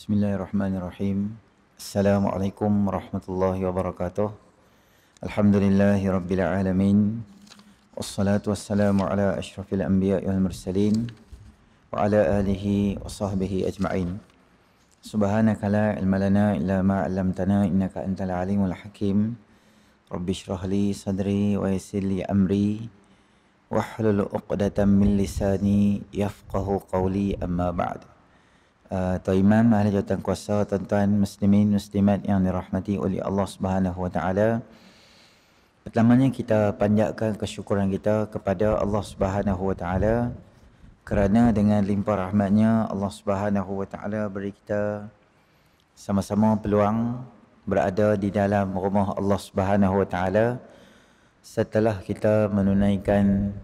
Bismillahirrahmanirrahim. Assalamualaikum warahmatullahi wabarakatuh. Alhamdulillahi rabbil alamin. Wassalatu wassalamu ala asyrafil anbiya'i wal mursalin wa ala alihi wa sahbihi ajma'in. Subhanaka la ilma lana illa ma 'allamtana innaka antal alimul hakim. Rabbi shrah li sadri wa yassir li amri wahlul 'uqdatam min lisani yafqahu qawli, amma ba'd. Tuan Imam, ahli jawatan kuasa, tuan-tuan muslimin muslimat yang dirahmati oleh Allah Subhanahu wa taala. Pertamanya kita panjatkan kesyukuran kita kepada Allah Subhanahu wa taala kerana dengan limpah rahmatnya Allah Subhanahu wa taala beri kita sama-sama peluang berada di dalam rumah Allah Subhanahu wa taala setelah kita menunaikan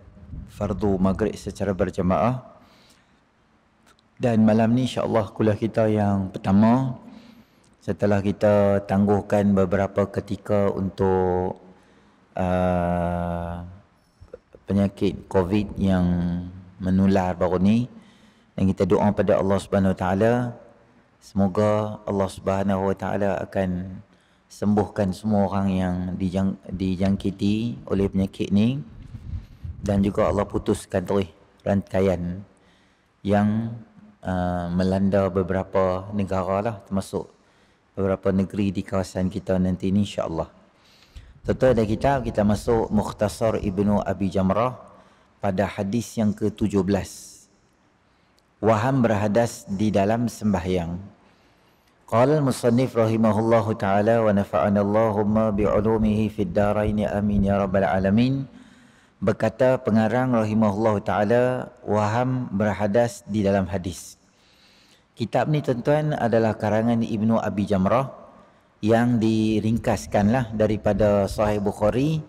fardu maghrib secara berjamaah. Dan malam ni insya-Allah kuliah kita yang pertama setelah kita tangguhkan beberapa ketika untuk penyakit COVID yang menular baru ni, dan kita doa pada Allah Subhanahu Wa Taala semoga Allah Subhanahu Wa Taala akan sembuhkan semua orang yang dijangkiti oleh penyakit ni, dan juga Allah putuskan terus rantaian yang melanda beberapa negara lah, termasuk beberapa negeri di kawasan kita nanti ni insya-Allah. Tuan-tuan dan kita masuk Mukhtasar Ibnu Abi Jamrah pada hadis yang ke-17. Waham berhadas di dalam sembahyang. Qala al-musannif rahimahullahu taala wa nafa'ana Allahumma bi'ulumihi fid dharain amin ya rabbal alamin. Berkata pengarang rahimahullahu taala, waham berhadas di dalam hadis. Kitab ni tuan-tuan adalah karangan Ibnu Abi Jamrah yang diringkaskanlah daripada Sahih Bukhari,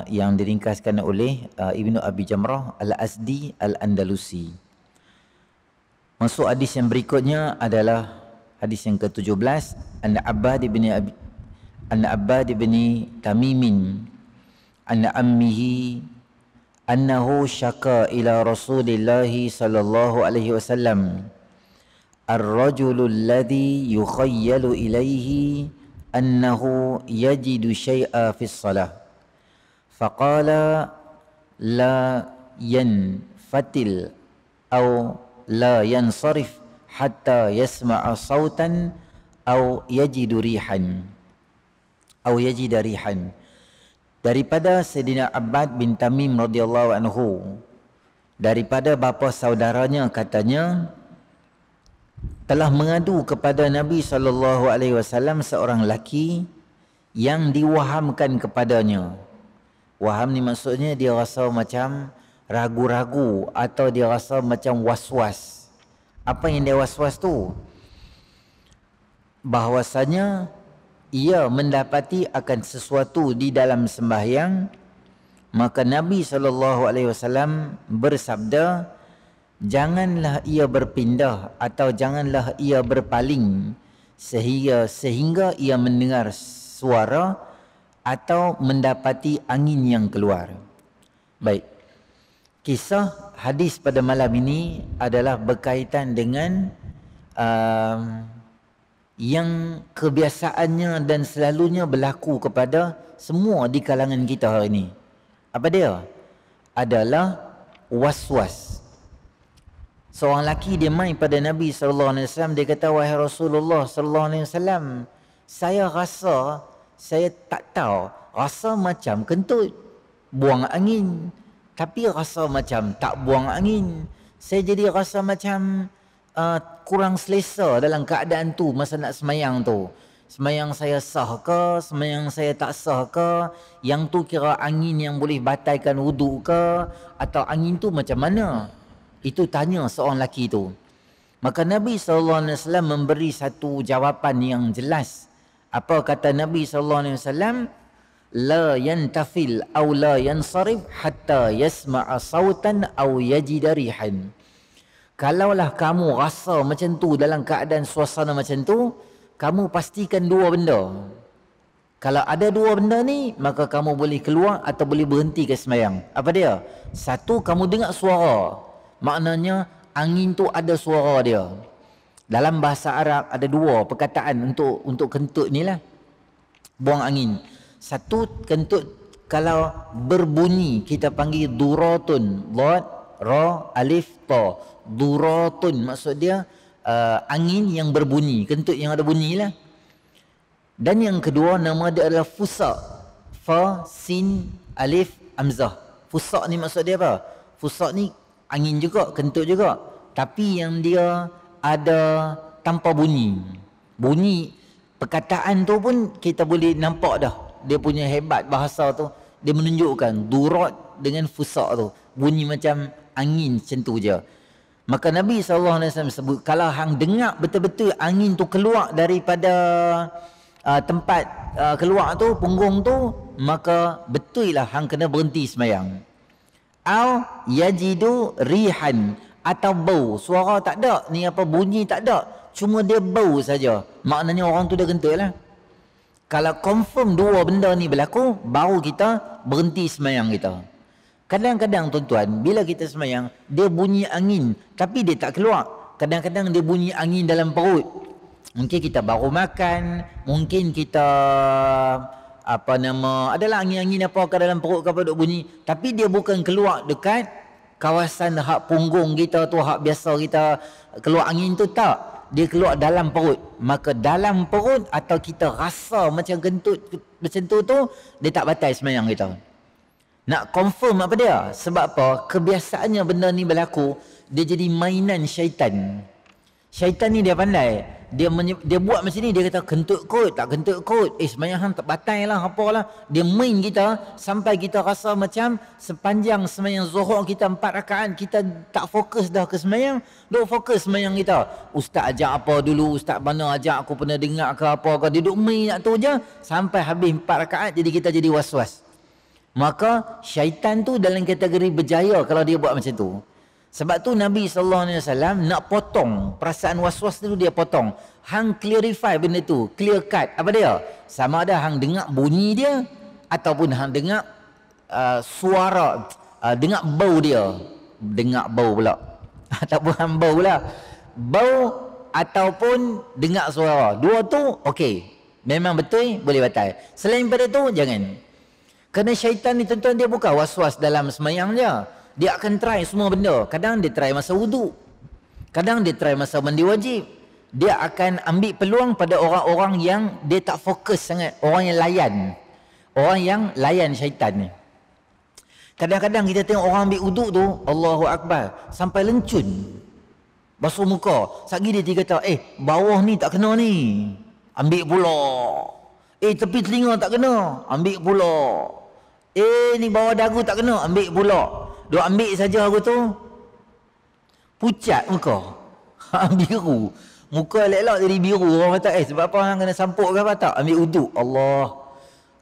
yang diringkaskan oleh Ibnu Abi Jamrah Al-Azdi Al-Andalusi. Masuk hadis yang berikutnya adalah hadis yang ke-17. An-Abbad bin Tamimin anna ammihi annahu syaka ila Rasulillahi sallallahu alaihi wasallam ar-rajulu alladhi yukhayyalu ilayhi annahu yajidu syai'a fi as-salah faqala la yanfatil aw la yansarif hatta yasma'a sautan aw yajidu rihan aw yajida rihan. Daripada Sayyidina Abbad bin Tamim radhiyallahu anhu, daripada bapa saudaranya katanya, telah mengadu kepada Nabi SAW seorang lelaki yang diwahamkan kepadanya. Waham ni maksudnya dia rasa macam ragu-ragu atau dia rasa macam was-was. Apa yang dia was-was tu? Bahwasanya ia mendapati akan sesuatu di dalam sembahyang, maka Nabi SAW bersabda, janganlah ia berpindah atau janganlah ia berpaling sehingga ia mendengar suara atau mendapati angin yang keluar. Baik, kisah hadis pada malam ini adalah berkaitan dengan yang kebiasaannya dan selalunya berlaku kepada semua di kalangan kita hari ini. Apa dia? Adalah was-was. Seorang lelaki dia mai pada Nabi SAW, dia kata, wahai Rasulullah SAW, saya rasa, saya tak tahu, rasa macam kentut buang angin, tapi rasa macam tak buang angin. Saya jadi rasa macam kurang selesa dalam keadaan tu masa nak semayang tu. Semayang saya sah ke, semayang saya tak sah ke, yang tu kira angin yang boleh batalkan wuduk ke, atau angin tu macam mana? Itu tanya seorang lelaki tu. Maka Nabi SAW memberi satu jawapan yang jelas. Apa kata Nabi SAW? La yantafil aw la yansarif hatta yasma'a sautan aw yajida rihan. Kalaulah kamu rasa macam tu dalam keadaan suasana macam tu, kamu pastikan dua benda. Kalau ada dua benda ni, maka kamu boleh keluar atau boleh berhenti ke semayang. Apa dia? Satu, kamu dengar suara. Maknanya angin tu ada suara dia. Dalam bahasa Arab ada dua perkataan untuk kentut ni lah. Buang angin. Satu, kentut kalau berbunyi kita panggil duratun. Dad, ra, alif, ta. Duratun maksud dia angin yang berbunyi, kentut yang ada bunyi lah. Dan yang kedua nama dia adalah fusa. Fa, sin, alif, hamzah. Fusa ni maksud dia apa? Fusa ni angin juga, kentut juga. Tapi yang dia ada tanpa bunyi. Bunyi perkataan tu pun kita boleh nampak dah. Dia punya hebat bahasa tu. Dia menunjukkan durat dengan fusa tu. Bunyi macam angin macam tu je. Maka Nabi SAW sebut, kalau hang dengar betul-betul angin tu keluar daripada tempat keluar tu, punggung tu, maka betul lah hang kena berhenti semayang. Au yajidu rihan, atau bau, suara tak ada, ni apa bunyi tak ada, cuma dia bau saja, maknanya orang tu dah kentut lah. Kalau confirm dua benda ni berlaku, baru kita berhenti semayang kita. Kadang-kadang tuan-tuan, bila kita semayang, dia bunyi angin tapi dia tak keluar. Kadang-kadang dia bunyi angin dalam perut. Mungkin kita baru makan, mungkin kita adalah angin-angin apa ke dalam perut ke apa duk bunyi, tapi dia bukan keluar dekat kawasan hak punggung kita tu, hak biasa kita keluar angin tu, tak. Dia keluar dalam perut. Maka dalam perut atau kita rasa macam kentut macam tu dia tak batal semayang kita. Nak confirm apa dia? Sebab apa? Kebiasaannya benda ni berlaku, dia jadi mainan syaitan. Syaitan ni dia pandai. Dia buat macam ni, dia kata kentut kot, tak kentut kot. Semayang hang tak batal lah, apalah. Dia main kita sampai kita rasa macam sepanjang semayang zuhur kita 4 rakaat, kita tak fokus dah ke semayang. Duk fokus semayang kita. Ustaz ajak apa dulu, ustaz mana ajak, aku pernah dengar ke apa ke. Dia duk main nak tu je. Sampai habis 4 rakaat, jadi kita jadi was-was. Maka syaitan tu dalam kategori berjaya kalau dia buat macam tu. Sebab tu Nabi SAW nak potong perasaan was-was tu, dia potong. Hang clarify benda tu, clear cut. Apa dia? Sama ada hang dengar bunyi dia ataupun hang dengar suara, dengar bau dia. Dengar bau pula. Ataupun hang bau pula. Bau ataupun dengar suara. Dua tu okey. Memang betul, boleh batal. Selain pada tu jangan. Kerana syaitan ni tuan-tuan, dia bukan was-was dalam semayang je. Dia akan try semua benda. Kadang dia try masa wuduk. Kadang dia try masa mandi wajib. Dia akan ambil peluang pada orang-orang yang dia tak fokus sangat. Orang yang layan. Orang yang layan syaitan ni. Kadang-kadang kita tengok orang ambil wuduk tu, Allahu Akbar, sampai lencun. Basuh muka. Sagi dia kata, bawah ni tak kena ni. Ambil pula. Tepi telinga tak kena. Ambil pula. Ni bawah dagu tak kena. Ambil pula. Duk ambil saja aku tu, pucat muka. Biru. Muka elok-elok jadi biru. Orang kata, sebab apa orang kena sampuk ke apa tak? Ambil uduk. Allah.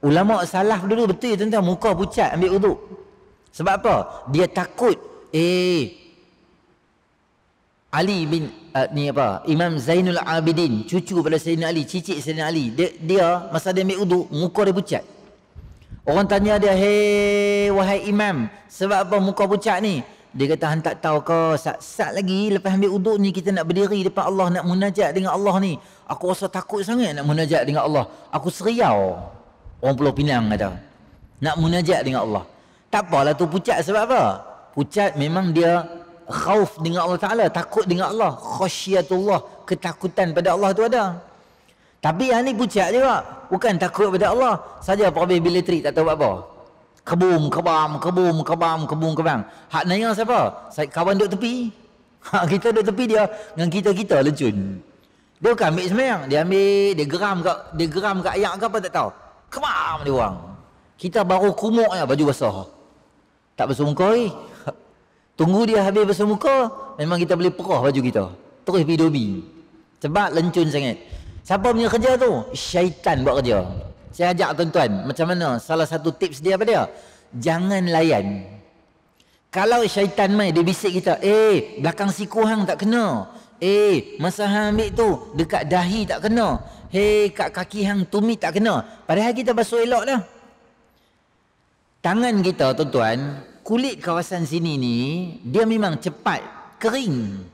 Ulama salaf dulu betul tuan-tuan, muka pucat ambil uduk. Sebab apa? Dia takut. Ali bin Imam Zainul Abidin, cucu pada Sayyidina Ali, cicit Sayyidina Ali. Dia masa dia ambil uduk, muka dia pucat. Orang tanya dia, wahai imam, sebab apa muka pucat ni? Dia kata, hang tak tahu ke, sat lagi lepas ambil uduk ni kita nak berdiri depan Allah, nak munajat dengan Allah ni. Aku rasa takut sangat nak munajat dengan Allah. Aku seriau. Orang Pulau Pinang kata. Nak munajat dengan Allah. Tak apalah tu pucat sebab apa? Pucat memang dia khauf dengan Allah Ta'ala, takut dengan Allah. Khasyatullah, ketakutan pada Allah tu ada. Tapi yang ni pucat juga. Bukan takut pada Allah. Saja perhabis bila elektrik tak tahu apa. Kebum, kebam, kebum, kebam, kebum, kebam. Hak nanya siapa? Kawan duduk tepi. Hak kita duduk tepi dia. Dengan kita lencun. Dia bukan ambil semayang. Dia ambil, dia geram kat ayak ke apa tak tahu. Kebam dia orang. Kita baru kumuk je baju basah. Tak basuh muka Tunggu dia habis basuh muka, memang kita boleh perah baju kita. Terus pergi dobi. Sebab lencun sangat. Siapa punya kerja tu? Syaitan buat kerja. Saya ajak tuan-tuan, macam mana? Salah satu tips dia apa dia? Jangan layan. Kalau syaitan mai, dia bisik kita, belakang siku hang tak kena. Masa hang ambil tu, dekat dahi tak kena. Kat kaki hang tumit tak kena. Padahal kita basuh elok dah. Tangan kita tuan-tuan, kulit kawasan sini ni, dia memang cepat kering.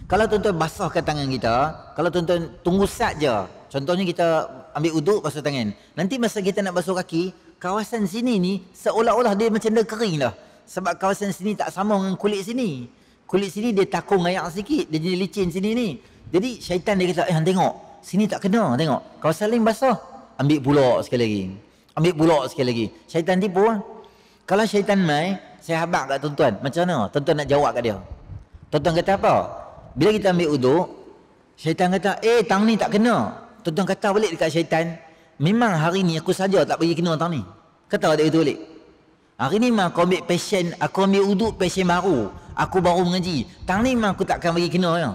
Kalau tuan-tuan basahkan tangan kita, kalau tuan-tuan tunggu saja, contohnya kita ambil uduk basuh tangan. Nanti masa kita nak basuh kaki, kawasan sini ni seolah-olah dia macam dah kering dah. Sebab kawasan sini tak sama dengan kulit sini. Kulit sini dia takung ayak sikit, dia jadi licin sini ni. Jadi syaitan dia kata, hang tengok, sini tak kena, tengok. Kawasan lain basah, ambil pulak sekali lagi. Ambil pulak sekali lagi. Syaitan tipu lah. Kalau syaitan mai, saya habaq kat tuan-tuan, macam mana? Tuan-tuan nak jawab kat dia. Tuan-tuan kata apa? Bila kita ambil uduk, syaitan kata, tang ni tak kena. Tuan-tuan kata balik dekat syaitan, memang hari ni aku saja tak bagi kena tang ni. Kata dia itu balik. Hari ni memang aku ambil passion, aku ambil uduk passion baru. Aku baru mengaji. Tang ni memang aku takkan bagi kena ya.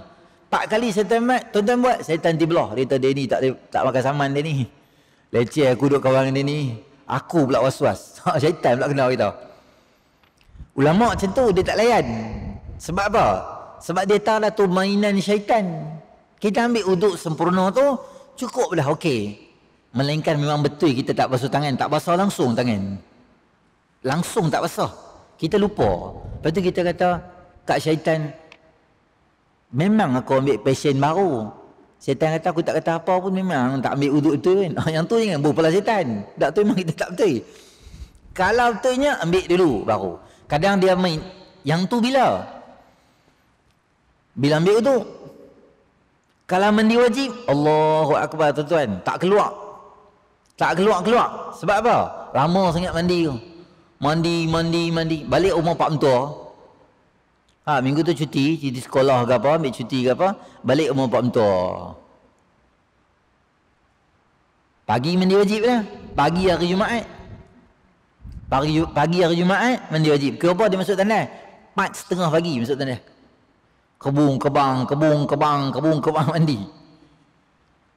4 kali syaitan mat, tuan-tuan buat, syaitan tibelah. Dia kata, dia ni tak makan saman dia ni. Leceh aku duduk kawan dia ni. Aku pula was-was. Syaitan pula kena kita. Ulama macam tu, dia tak layan. Sebab apa? Sebab dia tahu lah tu mainan syaitan. Kita ambil uduk sempurna tu, cukup dah, okey. Melainkan memang betul kita tak basuh tangan. Tak basah langsung tangan. Langsung tak basah. Kita lupa. Lepas tu kita kata, kat syaitan, memang aku ambil passion baru. Syaitan kata aku tak kata apa pun, memang tak ambil uduk tu kan. Yang tu jangan berpala syaitan. Tak tu memang kita tak betul. Kalau betulnya, ambil dulu baru. Kadang dia main, yang tu bila? Bila ambil uduk. Kalau mandi wajib, Allahu Akbar tuan-tuan, tak keluar. Tak keluar. Sebab apa? Lama sangat mandi tu. Mandi. Balik rumah pak mentua. Minggu tu cuti sekolah ke apa, ambil cuti ke apa, balik rumah pak mentua. Pagi mandi wajib lah. Pagi hari Jumaat. Pagi hari Jumaat mandi wajib. Ke apa dia masuk tandas? 4:30 pagi masuk tandas. Kebung kebang mandi.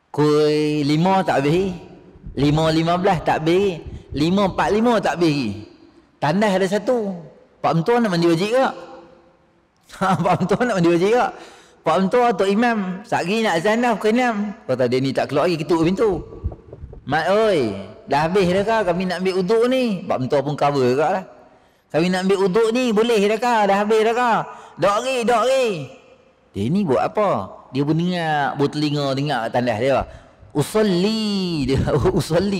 Pukul 5 tak habis. 5:15 tak habis. 5:45 tak habis. Tandas ada satu. Pak mentua nak mandi wajib ke? Pak mentua nak mandi wajib ke? Pak mentua Tok Imam, satgi nak azan dah pukul 6. Kata dia ni tak keluar lagi, ketuk pintu. Mat oi, dah habis dah kah kami nak ambil uduk ni? Pak mentua pun cover kat lah. Kami nak ambil uduk ni, boleh dah kah? Dah habis dah kah? Dok lagi. Dia ni buat apa? Dia pun dengar, bertelinga dengar tandas dia. Usolli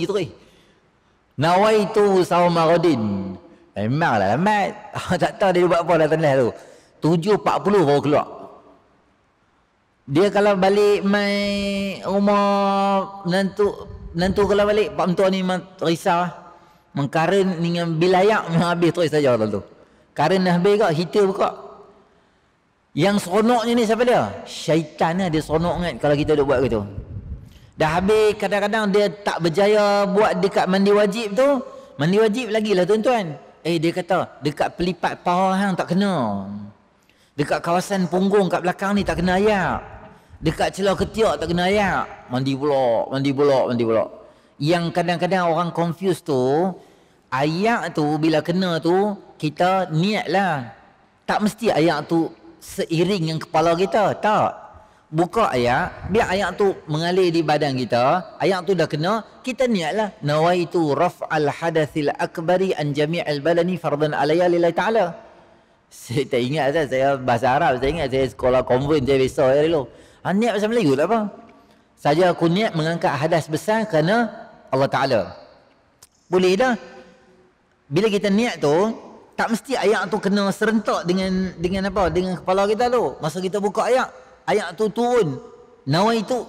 tu eh. Nawaitu saumaradin. Memanglah lambat. Tak tahu dia buat apa dah tandas tu. 7:40 baru keluar. Dia kalau balik mai rumah nantu kalau balik pak mentua ni memang risau. Mengkaren dengan bilayak memang habis terus saja tu. Karen dah habis kak, heater buka. Yang seronoknya ni siapa dia? Syaitan lah, dia seronok kan kalau kita duk buat gitu. Dah habis, kadang-kadang dia tak berjaya buat dekat mandi wajib tu. Mandi wajib lagi lah tuan-tuan. Dia kata dekat pelipat paha hang tak kena. Dekat kawasan punggung kat belakang ni tak kena ayak. Dekat celah ketiak tak kena ayak. Mandi pula. Yang kadang-kadang orang confuse tu, ayak tu bila kena tu, kita niat lah. Tak mesti ayak tu seiring dengan kepala kita. Tak. Buka ayak, biar ayak tu mengalir di badan kita. Ayak tu dah kena, kita niatlah. Nawaitu raf'al hadatsil akbari an jami'al balani fardan alayya lillahi ta'ala. Saya tak ingat saya bahasa Arab, saya ingat saya sekolah konvent saya besar dulu. Niat bahasa Melayu tak apa. Saja aku niat mengangkat hadas besar kerana Allah Ta'ala. Boleh dah. Bila kita niat tu, tak mesti ayak tu kena serentak dengan apa? Dengan kepala kita tu. Masa kita buka ayak tu turun. Nawaitu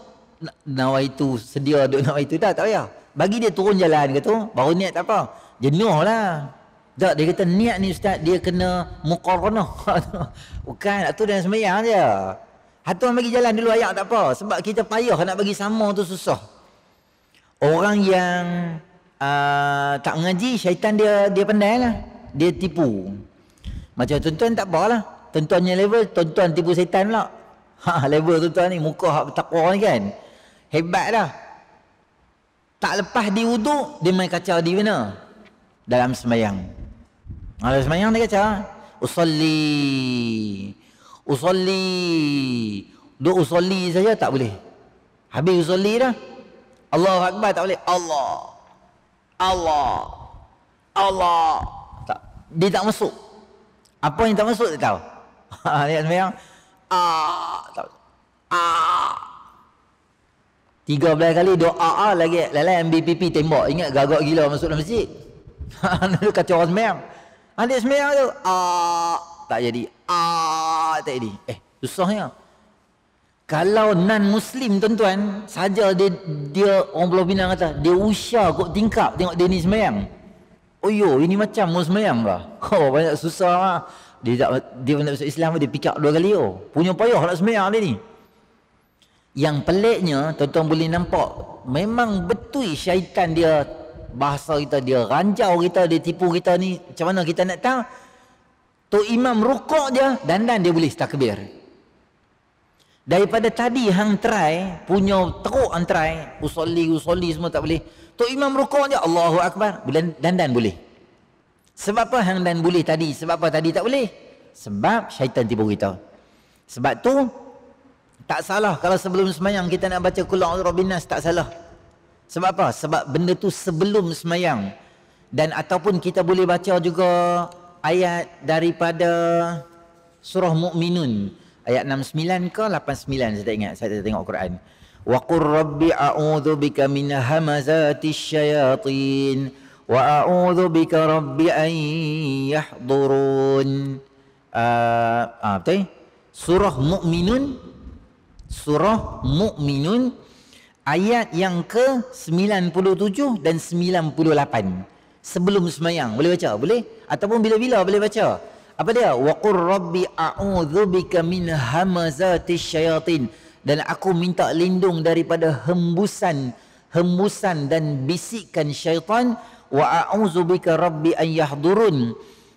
sedia duk nawaitu tak payah. Bagi dia turun jalan ke tu, baru niat tak apa. Jenuh lah. Tak, dia kata niat ni ustaz, dia kena muqarranah. Bukan, tu dalam sembahyang je. Hatuan bagi jalan dulu ayak tak apa. Sebab kita payah nak bagi sama tu susah. Orang yang tak mengaji, syaitan dia pandai lah. Dia tipu. Macam tuan-tuan tak apalah. Tuan-tuannya level, tuan-tuan tipu syaitan pula. Level tuan-tuan ni, muka hak bertakwa ni kan. Hebat dah. Tak lepas di wuduk, dia main kacau di mana? Dalam sembahyang. Dalam sembahyang dia kacau. Usolli. Duk usolli saja tak boleh. Habis usolli dah. Allahu Akbar tak boleh. Allah. Tak. Dia tak masuk. Apa yang tak masuk tak tahu. Lihat sembahyang. Ah. 13 kali doa lagi lalai MBPP tembak. Ingat gagak gila masuk dalam masjid. Dia kacau orang sembahyang. Dia sembahyang tu tak jadi. Tak jadi. Susahnya. Kalau non-Muslim tuan-tuan, saja dia orang Pulau Pinang kata, dia usah kot tingkap tengok dia ni sembahyang. Oh yo, ini macam mau sembahyang kah? Banyak susah lah. Dia nak masuk Islam, dia pikir 2 kali. Punya payah nak sembahyang dia ni. Yang peliknya, tuan-tuan boleh nampak, memang betul syaitan dia, bahasa kita, dia ranjau kita, dia tipu kita ni. Macam mana kita nak tahu? Tok Imam rukuk je, dandan dia boleh takbir. Daripada tadi hang try, punya teruk hang try, usolli semua tak boleh. Tok Imam rukuk je, Allahu Akbar, dandan boleh. Sebab apa hang dan boleh tadi? Sebab apa tadi tak boleh? Sebab syaitan tipu kita. Sebab tu, tak salah kalau sebelum semayang kita nak baca Qul a'udzu birabbin nas, tak salah. Sebab apa? Sebab benda tu sebelum semayang. Dan ataupun kita boleh baca juga ayat daripada surah Mu'minun. Ayat 69 ke 89, saya tak ingat, saya tengok Quran. Wa qur rabbi a'udzu bika min hamazatis syayatin wa a'udzu bika rabbi an yahdurun. Betul? Surah Mu'minun ayat yang ke-97 dan 98. Sebelum semayang boleh baca? Boleh? Ataupun bila-bila boleh baca? Apa dia? Wa qur rabbi a'udzu bika min hamazatis syayatin, dan aku minta lindung daripada hembusan dan bisikan syaitan. Wa a'udzu bika rabbi an yahdurun,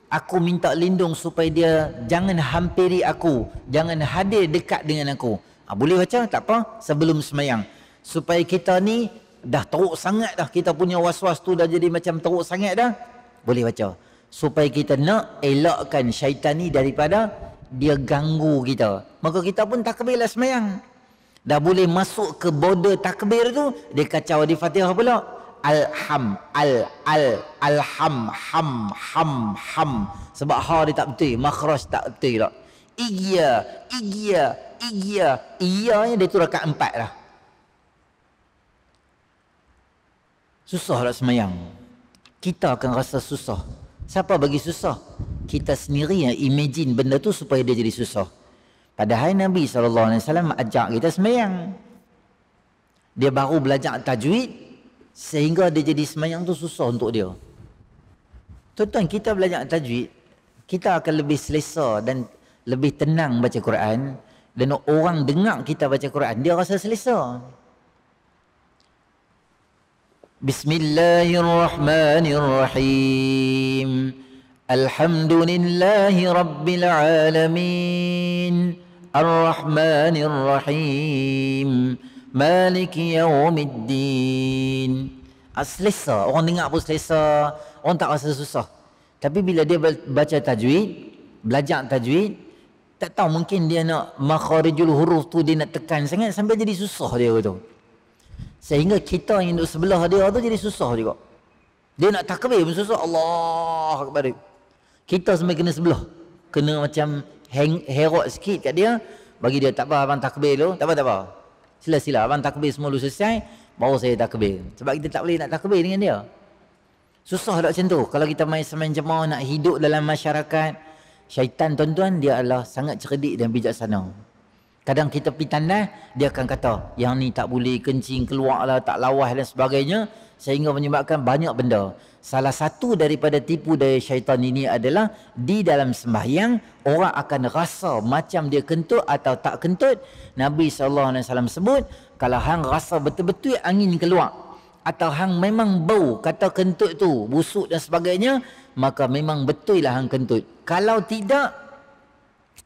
aku minta lindung supaya dia jangan hampiri aku, jangan hadir dekat dengan aku. Boleh baca? Tak apa, sebelum semayang. Supaya kita ni dah teruk sangat dah, kita punya was-was tu dah jadi macam teruk sangat dah, boleh baca. Supaya kita nak elakkan syaitan ni daripada dia ganggu kita. Maka kita pun takbirlah semayang. Dah boleh masuk ke border takbir tu, dia kacau di Fatihah pula. Alham. Sebab ha dia tak betul, makhraj tak betul tak. Iya ni dia tu rakaat 4 dah. Susah nak semayang. Kita akan rasa susah. Siapa bagi susah? Kita sendiri yang imagine benda tu supaya dia jadi susah. Padahal Nabi SAW ajak kita semayang. Dia baru belajar tajwid sehingga dia jadi semayang tu susah untuk dia. Tuan-tuan, kita belajar tajwid, kita akan lebih selesa dan lebih tenang baca Quran. Dan orang dengar kita baca Quran, dia rasa selesa. Bismillahirrahmanirrahim. Alhamdulillahi rabbil alamin. Ar-Rahmanir-Rahim. Maliki yaumiddin. Selesa, orang dengar pun selesa, orang tak rasa susah. Tapi bila dia baca tajwid, belajar tajwid, tak tahu mungkin dia nak makharijul huruf tu dia nak tekan sangat sampai jadi susah dia tu. Sehingga kita yang duduk sebelah dia tu jadi susah juga. Dia nak takbir pun susah. Allah Akbar. Kita sampai kena sebelah. Kena macam herok sikit kat dia. Bagi dia, tak apa abang takbir dulu. Tak apa. Sila abang takbir semua dulu selesai, baru saya takbir. Sebab kita tak boleh nak takbir dengan dia. Susah tak macam tu. Kalau kita main semain jemaah nak hidup dalam masyarakat, syaitan tuan-tuan dia adalah sangat cerdik dan bijaksana. Kadang kita pergi tandas, dia akan kata yang ni tak boleh, kencing keluar lah, tak lawas dan sebagainya, sehingga menyebabkan banyak benda. Salah satu daripada tipu daya syaitan ini adalah di dalam sembahyang orang akan rasa macam dia kentut atau tak kentut. Nabi SAW sebut, kalau hang rasa betul-betul angin keluar atau hang memang bau kata kentut tu busuk dan sebagainya, maka memang betul lah hang kentut. Kalau tidak,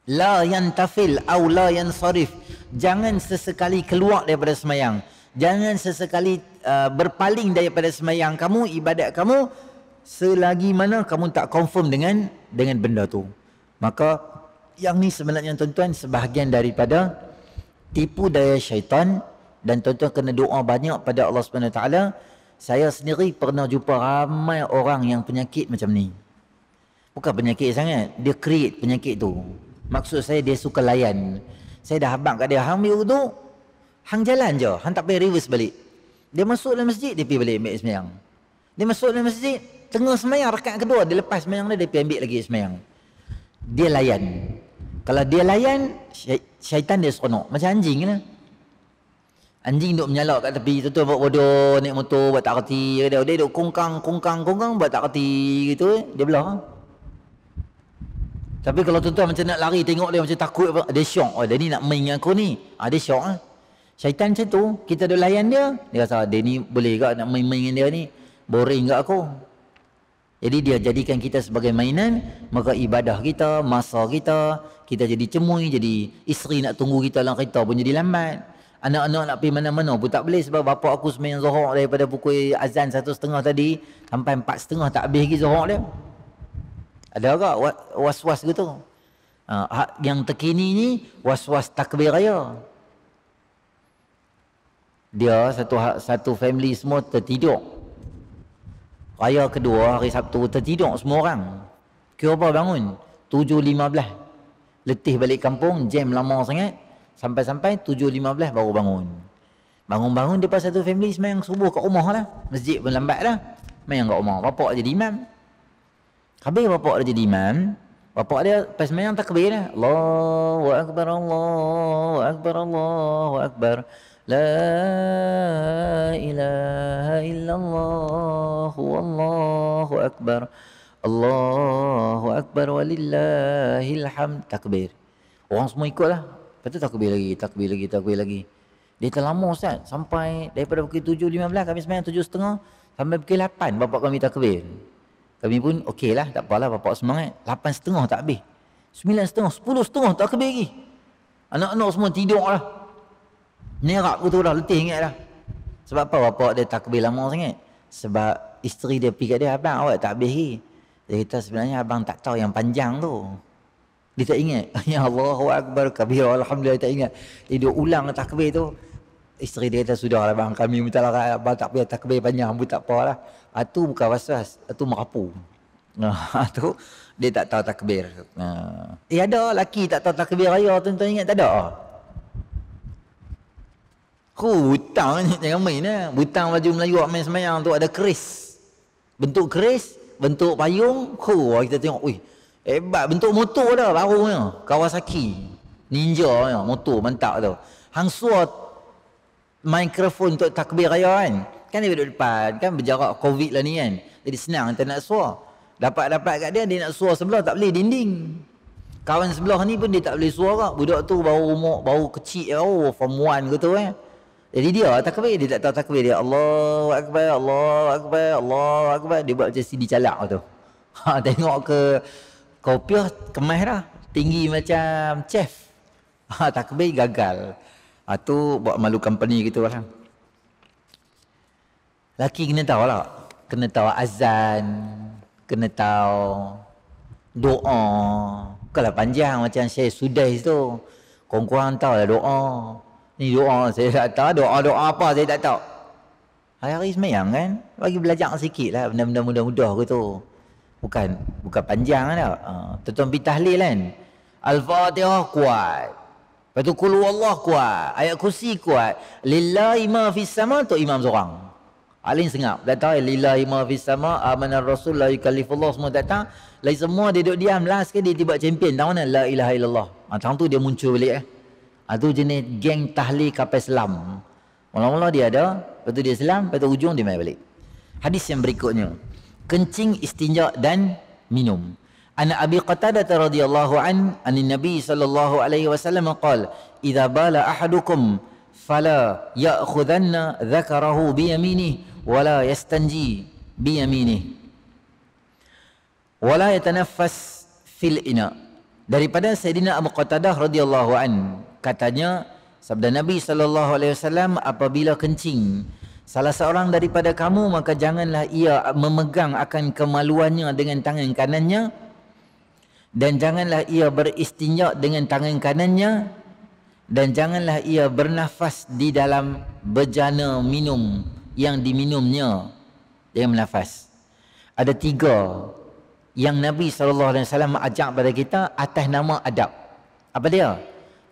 la yantafil au la yansarif, jangan sesekali keluar daripada semayang, jangan sesekali berpaling daripada semayang kamu, ibadat kamu, selagi mana kamu tak confirm dengan benda tu. Maka yang ni sebenarnya tuan-tuan sebahagian daripada tipu daya syaitan, dan tuan-tuan kena doa banyak pada Allah Subhanahu Wa Taala. Saya sendiri pernah jumpa ramai orang yang penyakit macam ni. Bukan penyakit sangat, dia create penyakit tu. Maksud saya dia suka layan. Saya dah habang kat dia, hang ambil wuduk, hang jalan je, hang tak payah reverse balik. Dia masuk dalam masjid, dia pergi balik ambil semayang. Dia masuk dalam masjid, tengah semayang, rakaat kedua, dia lepas semayang dia pergi ambil lagi semayang. Dia layan. Kalau dia layan, syaitan dia seronok. Macam anjing lah. Anjing duk menyalak kat tepi, tu buat bodoh, naik motor, buat tak kerti. Dia duk kongkang, buat tak kerti gitu, dia belah. Tapi kalau tuan-tuan macam nak lari, tengok dia macam takut, dia syok. Oh, dia ni nak main dengan aku ni. Dia syok lah. Syaitan macam tu, kita duk layan dia, dia rasa dia ni boleh ke nak main-main dengan dia ni, boring kat aku. Jadi dia jadikan kita sebagai mainan, maka ibadah kita, masa kita jadi cemui, jadi isteri nak tunggu kita dalam kereta pun jadi lambat. Anak-anak nak pergi mana-mana pun tak boleh sebab bapak aku sembahyang Zuhur daripada pukul azan 1:30 tadi sampai 4:30 tak habis lagi Zuhur dia. Ada tak was-was gitu? Yang terkini ni was-was takbir raya. Dia satu family semua tertidur. Raya kedua hari Sabtu tertidur semua orang. Kira apa bangun? 7.15. Letih balik kampung, jam lama sangat. Sampai-sampai 7.15 baru bangun. Bangun-bangun dia pas satu family sembahyang subuh kat rumah lah. Masjid pun lambat lah. Sembahyang kat rumah. Bapak jadi imam. Habis bapak dia jadi imam, bapak dia pas sembahyang takbir lah. Allahu Akbar, Allahu Akbar, Allahu Akbar. La ilaha illallah wallahu akbar. Allahu akbar walillahil hamd. Takbir. Orang semua ikutlah. Lepas tu takbir lagi. Dia terlama Ustaz sampai daripada pukul 7.15 kami sembahyang 7.30 sampai pukul 8 bapak kami takbir. Kami pun okeylah, tak apalah bapak semangat. 8.30 tak habis. 9.30, 10.30 tak habis lagi. Anak-anak semua tidur lah. Nerak aku tu dah, letih ingat dah. Sebab apa bapak dia takbir lama sangat? Sebab isteri dia pergi kat dia, abang awak tak habis lagi. Dia kata sebenarnya abang tak tahu yang panjang tu. Dia tak ingat. Ya Allahu Akbar kabir, alhamdulillah tak ingat. Dia ulang takbir tu. Isteri dia kata sudahlah bang, kami minta lah abang tak payah takbir panjang pun tak apalah. Itu bukan was-was, itu merapu. Tu dia tak tahu takbir. Ada lelaki tak tahu takbir raya, tuan-tuan ingat tak ada? Hutang jangan main lah. Butang baju Melayu main semayang tu ada keris. Bentuk keris, bentuk payung. Kita tengok, ui, hebat bentuk motor dah barunya. Kawasaki Ninja ya, motor mantap tu. Hang suar mikrofon untuk takbir raya kan. Kan dia duduk depan, kan berjarak Covid lah ni kan. Jadi senang kita nak suar. Dapat kat dia nak suar sebelah tak boleh dinding. Kawan sebelah ni pun dia tak boleh suar kak. Budak tu baru kecil, form 1 gitu kan. Jadi dia takbir, dia tak tahu takbir dia. Allahu Akbar, Allahu Akbar, Allahu Akbar. Dia buat macam CD calak tu. Tengok ke kopiah kemas dah. Tinggi macam chef. Takbir gagal. Tu buat malu company gitu lah. Laki kena tahu lah. Kena tahu azan. Kena tahu doa. Kalau panjang macam Syekh Sudais tu. Korang-korang tahu lah doa. Ni doa saya tak tahu, doa apa saya tak tahu. Hari-hari semayang kan, bagi belajar sikit lah benda-benda mudah-mudah ke tu. Bukan panjang lah. Tuan-tuan pergi tahlil kan. Al-Fatihah kuat. Lepas tu Qul Huwallah kuat. Ayat kursi kuat. Lillahi ma fis sama tu imam seorang. Alin sengap. Dah tahu lillahi ma fis sama, amanar rasul la yukallifullah semua tak tahu. Lain semua dia duduk diam, last ke dia tiba champion. Tahu mana? La ilaha illallah. Macam tu dia muncul balik tu jenis geng tahlil kapal selam. Mula-mula dia ada, lepas tu dia selam, lepas tu ujung dia main balik. Hadis yang berikutnya. Kencing, istinja dan minum. Ana Abi Qatadah radhiyallahu anin Nabi sallallahu alaihi wasallam qala, "Idza bala ahadukum fala ya'khudanna dzakarahu bi yaminihi wa la yastanji bi yaminihi wa la yatanaffas fil ina." Daripada Sayyidina Abu Qatadah radhiyallahu katanya, sabda Nabi sallallahu alaihi wasallam, apabila kencing salah seorang daripada kamu, maka janganlah ia memegang akan kemaluannya dengan tangan kanannya, dan janganlah ia beristinja dengan tangan kanannya, dan janganlah ia bernafas di dalam bejana minum yang diminumnya dengan nafas. Ada 3 yang Nabi SAW ajak pada kita atas nama adab. Apa dia?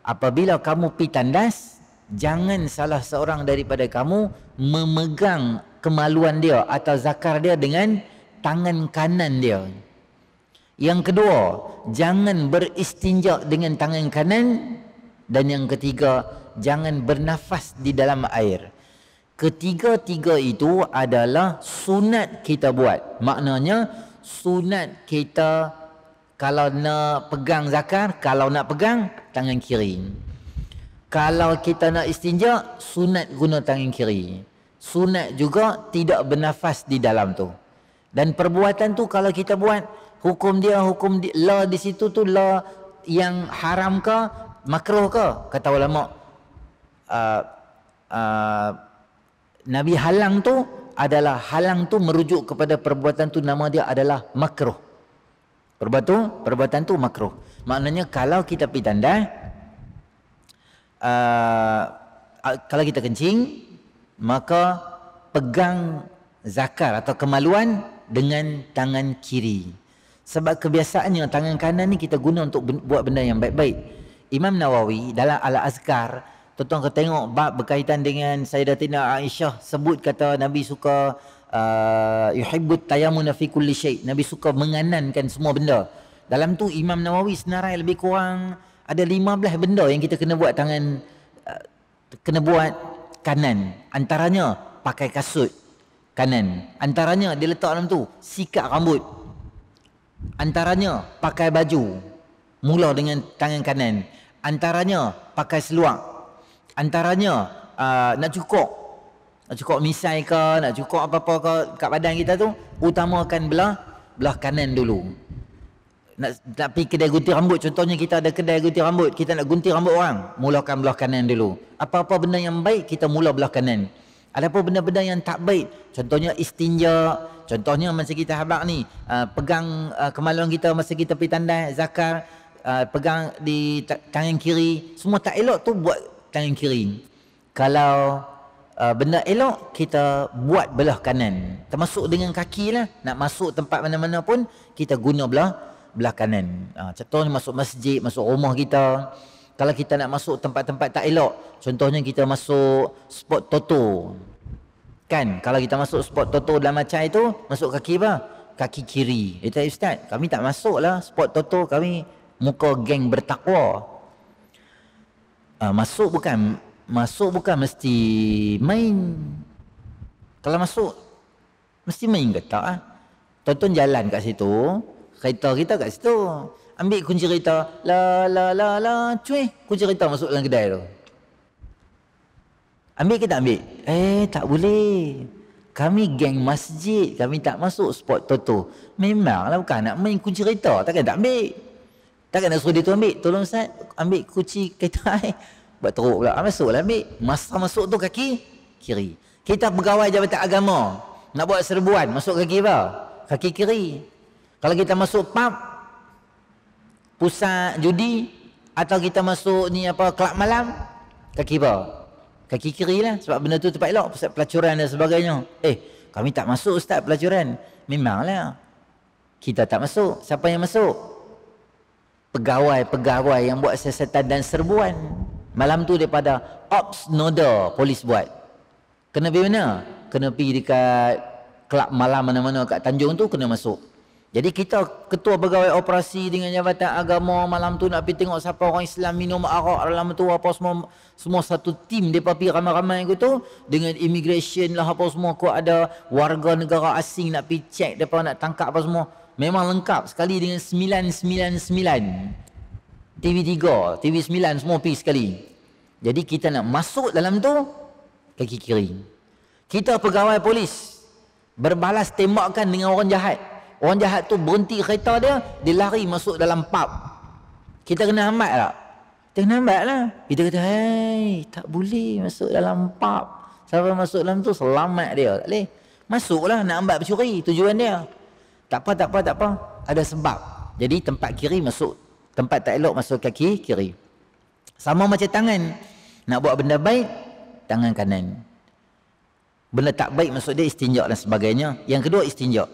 apabila kamu pi tandas, jangan salah seorang daripada kamu memegang kemaluan dia atau zakar dia dengan tangan kanan dia. Yang kedua, jangan beristinja dengan tangan kanan. Dan yang ketiga, jangan bernafas di dalam air. Ketiga-tiga itu adalah sunat kita buat. Maknanya sunat kita kalau nak pegang zakar, kalau nak pegang tangan kiri. Kalau kita nak istinja, sunat guna tangan kiri. Sunat juga tidak bernafas di dalam tu. Dan perbuatan tu kalau kita buat, hukum dia la di situ tu la yang haram ke makruh ke? Kata ulama Nabi halang tu adalah halang tu merujuk kepada perbuatan tu, nama dia adalah makruh. Perbuatan tu makruh. Maknanya kalau kita pergi tanda, kalau kita kencing, maka pegang zakar atau kemaluan dengan tangan kiri. Sebab kebiasaannya tangan kanan ni kita guna untuk buat benda yang baik-baik. Imam Nawawi dalam Al-Azkar, tuan-tuan kau tengok bab berkaitan dengan Sayyidatina Aisyah, sebut kata Nabi suka yuhibbut tayammuna fi kulli syai'. Nabi suka menganankan semua benda. Dalam tu Imam Nawawi senarai lebih kurang ada 15 benda yang kita kena buat tangan, kena buat kanan. Antaranya pakai kasut kanan. Antaranya dia letak dalam tu sikat rambut. Antaranya pakai baju mula dengan tangan kanan. Antaranya pakai seluar. Antaranya nak cukup misai ke, nak cukup apa-apa ke kat badan kita tu, utamakan belah kanan dulu. Nak pergi kedai gunting rambut, contohnya kita ada kedai gunting rambut, kita nak gunting rambut orang, mulakan belah kanan dulu. Apa-apa benda yang baik kita mula belah kanan. Adapun benda-benda yang tak baik, contohnya istinja, contohnya masa kita habaq ni, pegang kemaluan kita masa kita pergi tandai zakar, pegang di tangan kiri, semua tak elok tu buat tangan kiri. Kalau benda elok kita buat belah kanan. Termasuk dengan kaki lah, nak masuk tempat mana-mana pun kita guna belah kanan. Contohnya masuk masjid, masuk rumah kita. Kalau kita nak masuk tempat-tempat tak elok, contohnya kita masuk spot toto. Kan, kalau kita masuk spot toto dalam macam itu, masuk kaki apa? Kaki kiri. Dia kata, Ustaz, kami tak masuk lah spot toto, kami muka geng bertakwa. Masuk bukan mesti main. Kalau masuk mesti main ke tak? Tonton jalan kat situ, kereta kita kat situ, ambil kunci kereta, cuy, kunci kereta masuk dalam kedai tu. Ambil ke tak ambil? Tak boleh. Kami geng masjid, kami tak masuk spot toto. Memanglah bukan nak main kunci kereta, takkan tak ambil. Takkan nak suruh dia tu ambil, tolong Ustaz, ambil kunci kereta buat teruk pula. Masuklah ambil. Masa masuk tu kaki kiri. Kita pegawai Jabatan Agama, nak buat serbuan, masuk kaki apa? Kaki kiri. Kalau kita masuk pub, pusat judi, atau kita masuk ni apa, kelab malam, kaki apa? Kaki kiri lah, sebab benda tu tempat elok, pusat pelacuran dan sebagainya. Kami tak masuk Ustaz pelacuran. Memanglah kita tak masuk. Siapa yang masuk? Pegawai-pegawai yang buat siasatan dan serbuan. Malam tu daripada Ops Noda polis buat. Kena pergi mana? Kena pergi dekat kelab malam mana-mana kat Tanjung tu, kena masuk. Jadi kita ketua pegawai operasi dengan Jabatan Agama malam tu nak pergi tengok siapa orang Islam minum arak dalam tu apa semua satu tim depa pergi ramai-ramai gitu dengan immigration lah apa semua, kau ada warga negara asing nak pergi check depa nak tangkap apa semua. Memang lengkap sekali dengan 999. TV3, TV9 semua pergi sekali. Jadi kita nak masuk dalam tu kaki kiri. Kita pegawai polis berbalas tembakan dengan orang jahat. Orang jahat tu berhenti kereta dia, dia lari masuk dalam pub. Kita kena hambat tak? Kita kena hambat lah. Kita kata, tak boleh masuk dalam pub. Siapa masuk dalam tu, selamat dia. Tak boleh. Masuklah, nak hambat pencuri, tujuan dia. Tak apa. Ada sebab. Jadi tempat kiri masuk, tempat tak elok masuk kaki kiri. Sama macam tangan. Nak buat benda baik, tangan kanan. Benda tak baik maksud dia istinja dan sebagainya. Yang kedua istinja.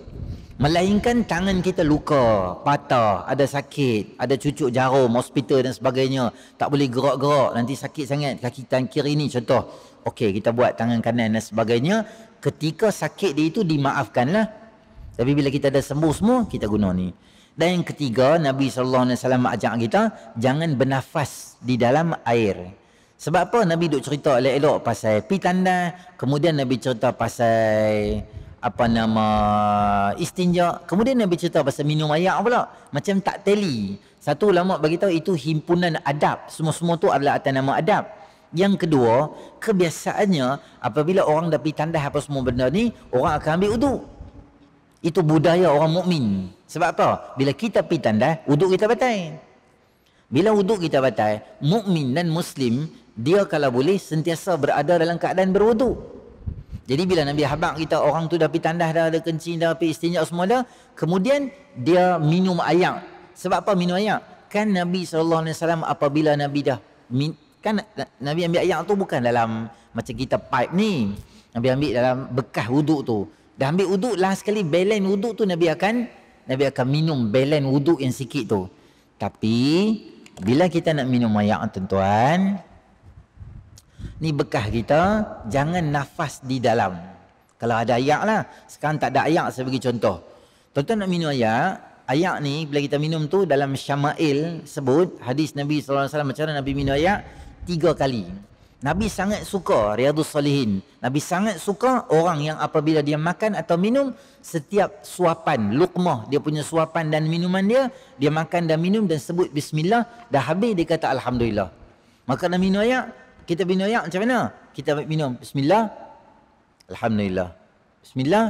Melainkan tangan kita luka, patah, ada sakit, ada cucuk jarum, hospital dan sebagainya, tak boleh gerak-gerak, nanti sakit sangat kaki tangan kiri ni contoh. Okey, kita buat tangan kanan dan sebagainya. Ketika sakit dia itu dimaafkanlah. Tapi bila kita dah sembuh semua, kita guna ni. Dan yang ketiga, Nabi SAW ajak kita jangan bernafas di dalam air. Sebab apa? Nabi duk cerita elok-elok pasal pi tanda, kemudian Nabi cerita pasal istinja, kemudian Nabi cerita pasal minum air pula. Macam tak teli. Satu ulama bagi tahu itu himpunan adab. Semua-semua tu adalah atas nama adab. Yang kedua, kebiasaannya apabila orang dah pergi tandas apa semua benda ni, orang akan ambil uduk. Itu budaya orang mukmin. Sebab apa? Bila kita pergi tandas, uduk kita batal. Bila uduk kita batal, mukmin dan muslim, dia kalau boleh sentiasa berada dalam keadaan berwuduk. Jadi bila Nabi habaq kita orang tu dah pergi tandas dah, ada kencing dah, pergi istinja semua dah, kemudian dia minum air. Sebab apa minum air? Kan Nabi SAW apabila Nabi dah kan Nabi ambil air tu bukan dalam macam kita pipe ni. Nabi ambil dalam bekas wuduk tu. Dah ambil wuduk, last sekali belen wuduk tu Nabi akan minum belen wuduk yang sikit tu. Tapi bila kita nak minum air tuan-tuan, ni bekas kita, jangan nafas di dalam. Kalau ada air lah. Sekarang tak ada air, saya bagi contoh. Tuan-tuan nak minum air, air ni bila kita minum tu dalam Syama'il sebut, hadis Nabi SAW macam mana Nabi minum air? 3 kali. Nabi sangat suka, Riyadhus Salihin, Nabi sangat suka orang yang apabila dia makan atau minum, setiap suapan, luqmah, dia punya suapan dan minuman dia makan dan minum dan sebut Bismillah, dah habis dia kata Alhamdulillah. Maka nak minum air, kita minum air macam mana? Kita minum Bismillah, Alhamdulillah. Bismillah,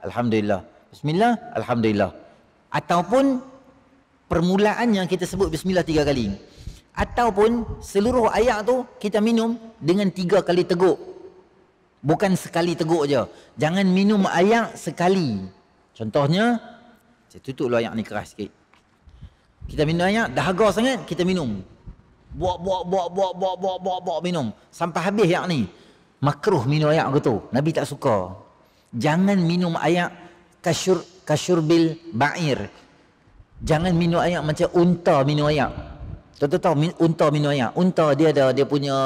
Alhamdulillah. Bismillah, Alhamdulillah. Ataupun permulaannya kita sebut Bismillah 3 kali. Ataupun seluruh air tu kita minum dengan 3 kali teguk. Bukan sekali teguk je. Jangan minum air sekali. Contohnya, saya tutup air ni keras sikit. Kita minum air, dahaga sangat, kita minum. Buak minum sampai habis air ni. Makruh minum air gitu. Nabi tak suka. Jangan minum air kasyurbil ba'ir. Jangan minum air macam unta minum air. Tuan-tuan tahu unta minum air. Unta dia ada dia punya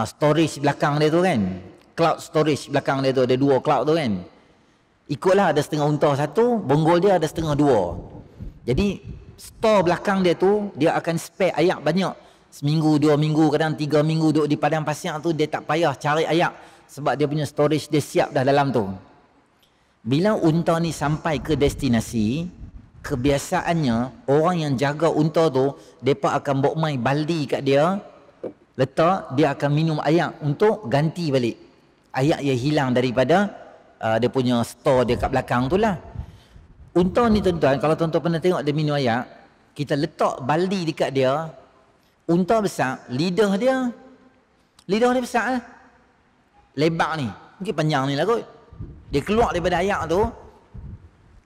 storage belakang dia tu kan. Cloud storage belakang dia tu, ada 2 cloud tu kan. Ikutlah, ada setengah unta satu, bonggol dia ada setengah 2. Jadi store belakang dia tu, dia akan spare air banyak. Seminggu, 2 minggu, kadang 3 minggu duduk di padang pasir tu, dia tak payah cari air. Sebab dia punya storage dia siap dah dalam tu. Bila unta ni sampai ke destinasi, kebiasaannya orang yang jaga unta tu, mereka akan bawa mai baldi kat dia, letak, dia akan minum air untuk ganti balik air yang hilang daripada dia punya store dia kat belakang tu lah. Unta ni tuan-tuan, kalau tuan-tuan pernah tengok dia minum air, kita letak baldi dekat dia, unta besar, lidah dia besar lah, lebar ni, mungkin panjang ni lah kot. Dia keluar daripada air tu,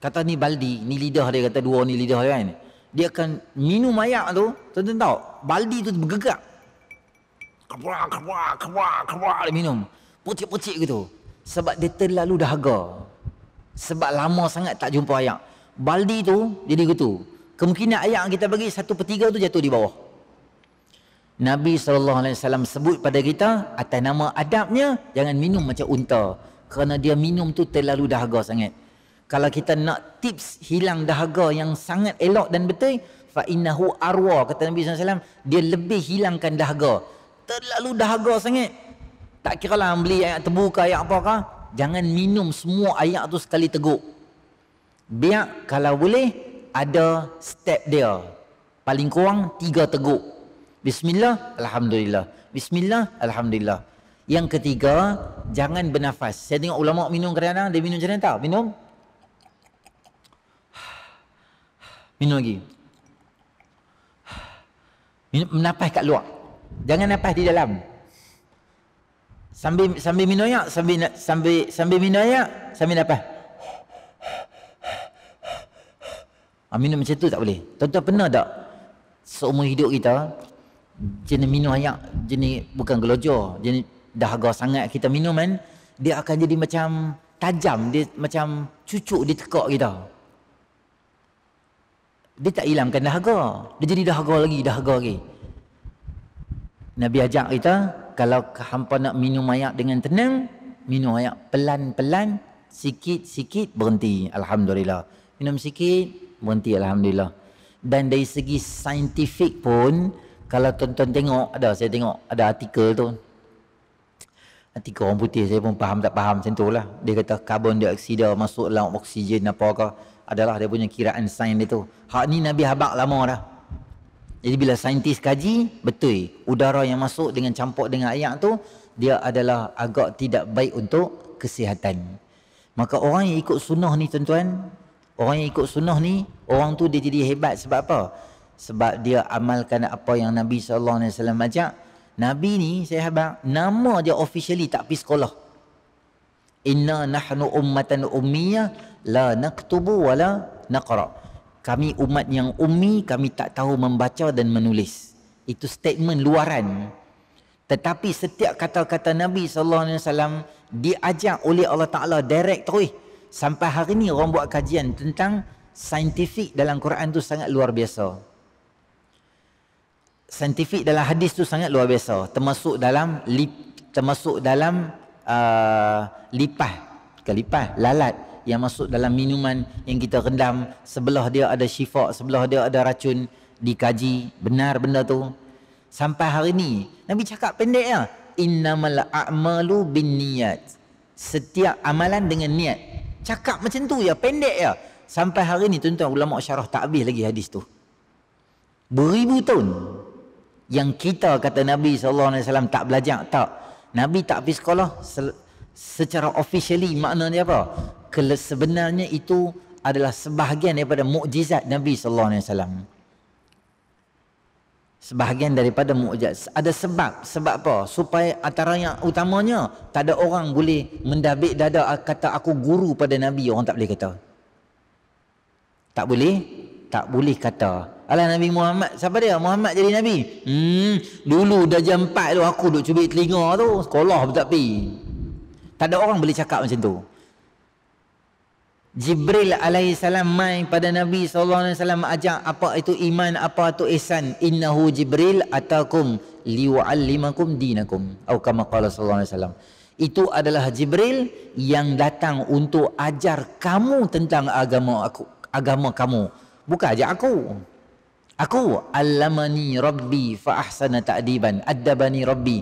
kata ni baldi, ni lidah dia, kata 2 ni lidah dia kan. Dia akan minum air tu, tuan-tuan tahu, baldi tu bergerak. Keluar, dia minum. Pucik-pucik gitu. Sebab dia terlalu dahaga. Sebab lama sangat tak jumpa air. Baldi tu jadi gitu. Kemungkinan air kita bagi 1/3 tu jatuh di bawah. Nabi SAW sebut pada kita, atas nama adabnya, jangan minum macam unta. Kerana dia minum tu terlalu dahaga sangat. Kalau kita nak tips hilang dahaga yang sangat elok dan betul, fa innahu arwa, kata Nabi SAW, dia lebih hilangkan dahaga. Terlalu dahaga sangat. Tak kira lah beli air tebu ke air apakah, jangan minum semua air tu sekali teguk. Biar kalau boleh ada step dia. Paling kurang 3 teguk. Bismillah, Alhamdulillah. Bismillah, Alhamdulillah. Yang ketiga, jangan bernafas. Saya tengok ulama minum kadang-kadang, dia minum macam mana tahu? Minum lagi. Nafas kat luar. Jangan nafas di dalam. Sambil minum air, sambil minum air, sambil nafas. Minum macam tu tak boleh. Tuan-tuan pernah tak seumur hidup kita jenis minum air, jenis bukan gelojoh, jenis dahaga sangat kita minum kan, dia akan jadi macam tajam, dia macam cucuk dia tekak kita. Dia tak hilangkan dahaga, dia jadi dahaga lagi. Nabi ajak kita, kalau hampa nak minum air dengan tenang, minum air pelan-pelan, sikit-sikit berhenti, alhamdulillah. Minum sikit, berhenti, alhamdulillah. Dan dari segi saintifik pun, kalau tuan-tuan tengok, saya tengok ada artikel tu, artikel orang putih, saya pun faham tak faham macam tu lah. Dia kata karbon dioksida masuk dalam oksigen apa ke, adalah dia punya kiraan sains dia tu. Hak ni Nabi habaq lama dah. Jadi bila saintis kaji, betul udara yang masuk dengan campur dengan air tu, dia adalah agak tidak baik untuk kesihatan. Maka orang yang ikut sunnah ni tuan-tuan, orang yang ikut sunnah ni, orang tu dia jadi hebat sebab apa? Sebab dia amalkan apa yang Nabi SAW ajak. Nabi ni, sahabat, nama dia officially tak pergi sekolah. Inna nahnu ummatan ummiyah la naktubu wa la naqra. Kami umat yang ummi, kami tak tahu membaca dan menulis. Itu statement luaran. Tetapi setiap kata-kata Nabi SAW diajak oleh Allah Ta'ala direct terus. Sampai hari ni orang buat kajian tentang saintifik dalam Quran tu sangat luar biasa. Saintifik dalam hadis tu sangat luar biasa. Termasuk dalam lalat yang masuk dalam minuman yang kita rendam, sebelah dia ada syifa, sebelah dia ada racun, dikaji benar benda tu. Sampai hari ni Nabi cakap pendek ya, innamal a'malu binniyat, setiap amalan dengan niat. Cakap macam tu ya, pendek ya. Sampai hari ni tuan-tuan, ulama syarah tak habis lagi hadis tu. Beribu tahun yang kita kata Nabi SAW tak belajar, tak. Nabi tak pergi sekolah, secara officially maknanya apa? Sebenarnya itu adalah sebahagian daripada mukjizat Nabi SAW. Sebahagian daripada mukjizat. Ada sebab apa? Supaya antara yang utamanya, tak ada orang boleh mendabik dada kata aku guru pada Nabi. Orang tak boleh kata. Tak boleh kata. Alah Nabi Muhammad, siapa dia? Muhammad jadi Nabi. Dulu dah jam 4 tu aku duk cubit telinga tu, sekolah pun tak pergi. Tak ada orang boleh cakap macam tu. Jibril alaihissalam mai pada Nabi SAW ajak apa itu iman, apa itu ihsan. Innahu Jibril atakum liwa'allimakum dinakum. Atau kama qala SAW. Itu adalah Jibril yang datang untuk ajar kamu tentang agama kamu. Bukan ajar aku. Aku allamani rabbi fa ahsana ta'diban. Addabani rabbi.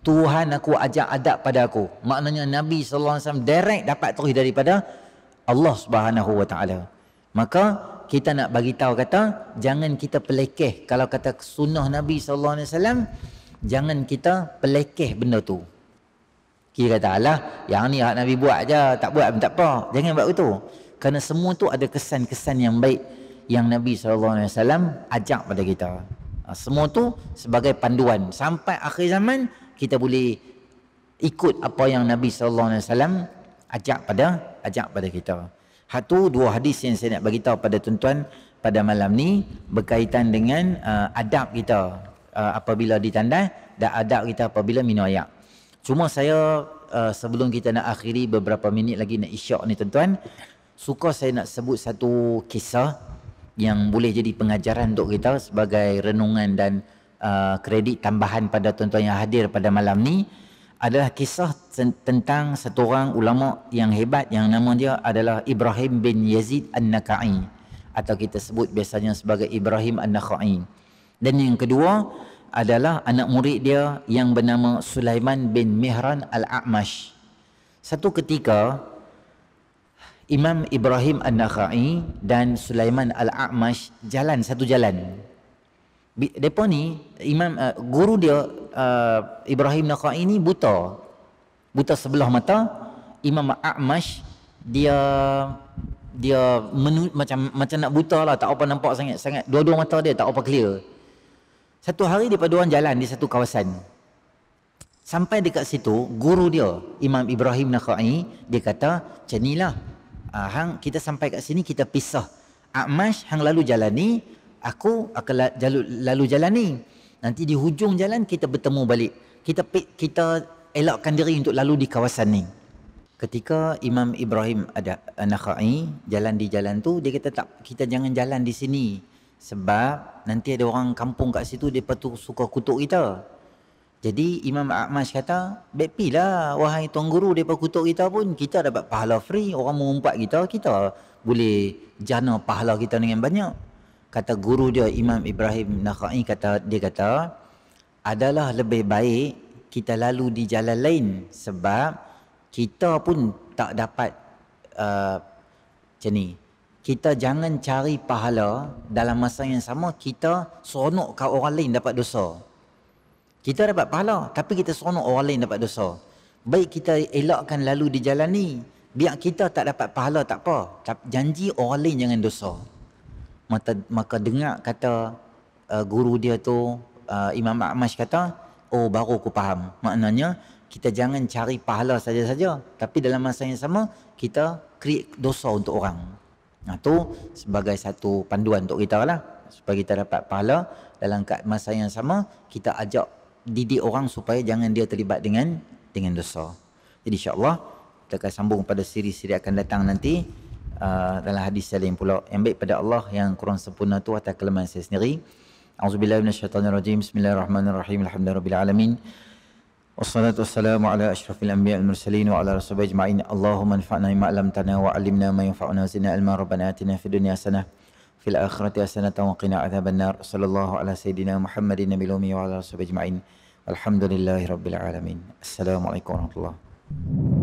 Tuhan aku ajak adab pada aku. Maknanya Nabi SAW direct dapat terus daripada Allah Subhanahu Wa Taala. Maka kita nak bagi tahu kata, jangan kita pelekeh. Kalau kata sunnah Nabi SAW, jangan kita pelekeh benda tu. Kita kata, alah yang ni hak Nabi buat je, tak buat pun tak apa. Jangan buat itu. Kerana semua tu ada kesan-kesan yang baik yang Nabi SAW ajak pada kita. Semua tu sebagai panduan. Sampai akhir zaman, kita boleh ikut apa yang Nabi SAW ajak pada kita. Satu dua hadis yang saya nak bagi tahu pada tuan-tuan pada malam ni berkaitan dengan adab kita apabila ditandas dan adab kita apabila minum air. Cuma saya sebelum kita nak akhiri beberapa minit lagi nak isyak ni tuan-tuan, suka saya nak sebut satu kisah yang boleh jadi pengajaran untuk kita sebagai renungan dan kredit tambahan pada tuan-tuan yang hadir pada malam ni. Adalah kisah tentang satu orang ulama yang hebat yang nama dia adalah Ibrahim bin Yazid An-Nakha'i, atau kita sebut biasanya sebagai Ibrahim An-Nakha'i. Dan yang kedua adalah anak murid dia yang bernama Sulaiman bin Mihran Al-A'mash. Satu ketika Imam Ibrahim An-Nakha'i dan Sulaiman Al-A'mash jalan satu jalan. Depa ni guru dia Ibrahim Nakha'i ni buta sebelah mata. Imam A'mash dia macam nak buta lah, tak apa nampak sangat dua-dua mata dia tak apa clear. Satu hari depa dua orang jalan di satu kawasan. Sampai dekat situ, guru dia Imam Ibrahim Nakha'i dia kata, "Macam nilah. Hang kita sampai kat sini kita pisah. A'mash hang lalu jalan ni, aku akan lalu jalan ni. Nanti di hujung jalan kita bertemu balik. Kita elakkan diri untuk lalu di kawasan ni." Ketika Imam Ibrahim ada An-Nakhai jalan di jalan tu, dia kata tak, kita jangan jalan di sini sebab nanti ada orang kampung kat situ, depa tu suka kutuk kita. Jadi Imam A'mash kata, "Baik pilah wahai tuan guru, depa kutuk kita pun kita dapat pahala free, orang mengumpat kita, kita boleh jana pahala kita dengan banyak." Kata guru dia Imam Ibrahim Nakhai, dia kata adalah lebih baik kita lalu di jalan lain sebab kita pun tak dapat macam ni. Kita jangan cari pahala dalam masa yang sama kita seronok kat orang lain dapat dosa. Kita dapat pahala tapi kita seronok orang lain dapat dosa. Baik kita elakkan lalu di jalan ni, biar kita tak dapat pahala tak apa, tapi janji orang lain jangan dosa. Maka dengar kata guru dia tu, Imam A'mash kata, oh baru aku faham. Maknanya kita jangan cari pahala saja-saja, tapi dalam masa yang sama kita create dosa untuk orang. Nah tu sebagai satu panduan untuk kita lah, supaya kita dapat pahala. Dalam masa yang sama kita ajak didik orang supaya jangan dia terlibat dengan dosa. Jadi insya-Allah kita akan sambung pada siri-siri akan datang nanti dalam hadis lain pula. Yang baik pada Allah, yang kurang sempurna tu atas kelemahan saya sendiri. A'udzubillahi minasyaitonirrajim. Bismillahirrahmanirrahim. Alhamdulillahirabbil alamin. Wassalatu wassalamu ala asyrafil anbiya'i wal mursalin wa ala rasulih ajma'in. Allahumma anfa'na bima 'allamtana wa 'allimna ma yanfa'una wa zidna ilma. Rabbana atina fid dunya hasanah fil akhirati hasanatan wa qina adzabannar. Sallallahu ala sayidina Muhammadin nabiyil ummi wa ala rasulih ajma'in. Alhamdulillahirabbil alamin. Assalamualaikum warahmatullahi wabarakatuh.